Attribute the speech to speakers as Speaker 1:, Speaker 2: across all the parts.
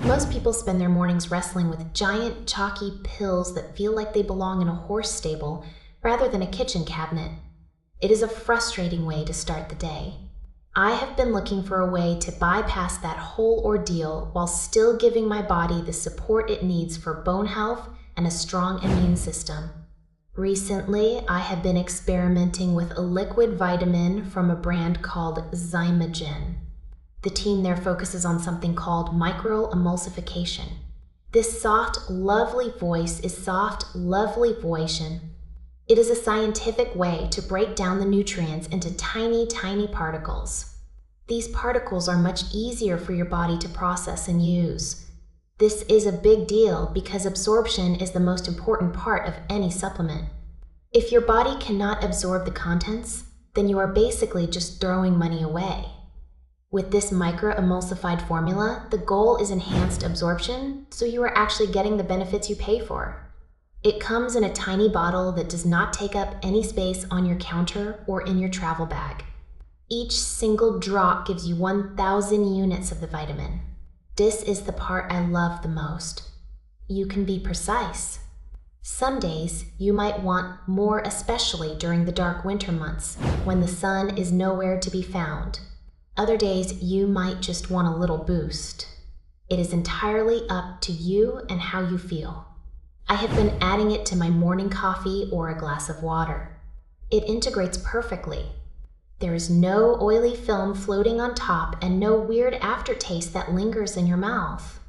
Speaker 1: Most people spend their mornings wrestling with giant, chalky pills that feel like they belong in a horse stable rather than a kitchen cabinet. It is a frustrating way to start the day. I have been looking for a way to bypass that whole ordeal while still giving my body the support it needs for bone health and a strong immune system. Recently, I have been experimenting with a liquid vitamin from a brand called XYMOGEN. The team there focuses on something called microemulsification. This soft, lovely voice is soft, lovely voicing. It is a scientific way to break down the nutrients into tiny, tiny particles. These particles are much easier for your body to process and use. This is a big deal because absorption is the most important part of any supplement. If your body cannot absorb the contents, then you are basically just throwing money away. With this microemulsified formula, the goal is enhanced absorption, so you are actually getting the benefits you pay for. It comes in a tiny bottle that does not take up any space on your counter or in your travel bag. Each single drop gives you 1,000 units of the vitamin. This is the part I love the most. You can be precise. Some days, you might want more, especially during the dark winter months when the sun is nowhere to be found. Other days, you might just want a little boost. It is entirely up to you and how you feel. I have been adding it to my morning coffee or a glass of water. It integrates perfectly. There is no oily film floating on top and no weird aftertaste that lingers in your mouth.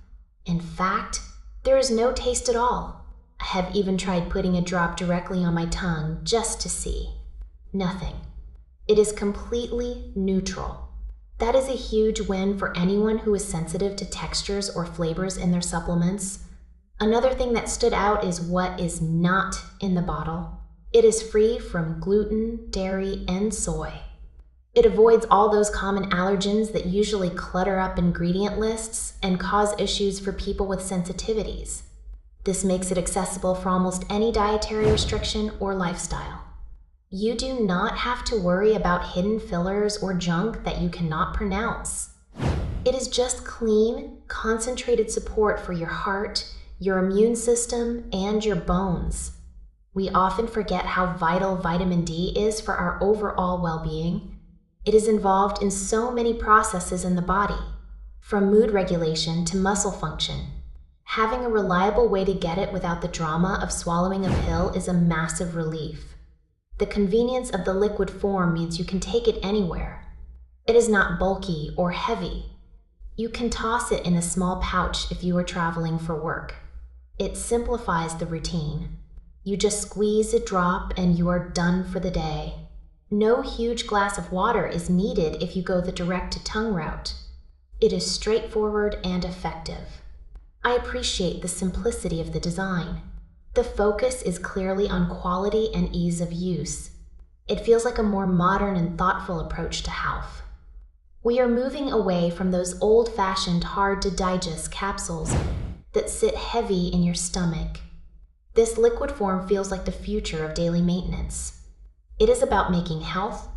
Speaker 1: In fact, there is no taste at all. I have even tried putting a drop directly on my tongue just to see. Nothing. It is completely neutral. That is a huge win for anyone who is sensitive to textures or flavors in their supplements. Another thing that stood out is what is not in the bottle. It is free from gluten, dairy, and soy. It avoids all those common allergens that usually clutter up ingredient lists and cause issues for people with sensitivities. This makes it accessible for almost any dietary restriction or lifestyle. You do not have to worry about hidden fillers or junk that you cannot pronounce. It is just clean, concentrated support for your heart, your immune system, and your bones. We often forget how vital vitamin D is for our overall well-being. It is involved in so many processes in the body, from mood regulation to muscle function. Having a reliable way to get it without the drama of swallowing a pill is a massive relief. The convenience of the liquid form means you can take it anywhere. It is not bulky or heavy. You can toss it in a small pouch if you are traveling for work. It simplifies the routine. You just squeeze a drop and you are done for the day. No huge glass of water is needed if you go the direct-to-tongue route. It is straightforward and effective. I appreciate the simplicity of the design. The focus is clearly on quality and ease of use. It feels like a more modern and thoughtful approach to health. We are moving away from those old-fashioned, hard-to-digest capsules that sit heavy in your stomach. This liquid form feels like the future of daily maintenance. It is about making health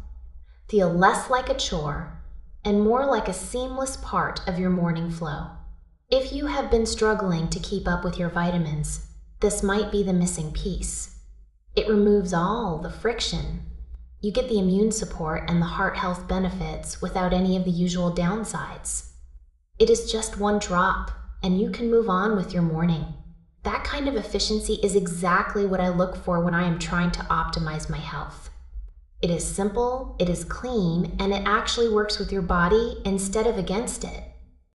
Speaker 1: feel less like a chore and more like a seamless part of your morning flow. If you have been struggling to keep up with your vitamins, this might be the missing piece. It removes all the friction. You get the immune support and the heart health benefits without any of the usual downsides. It is just one drop, and you can move on with your morning. That kind of efficiency is exactly what I look for when I am trying to optimize my health. It is simple, it is clean, and it actually works with your body instead of against it.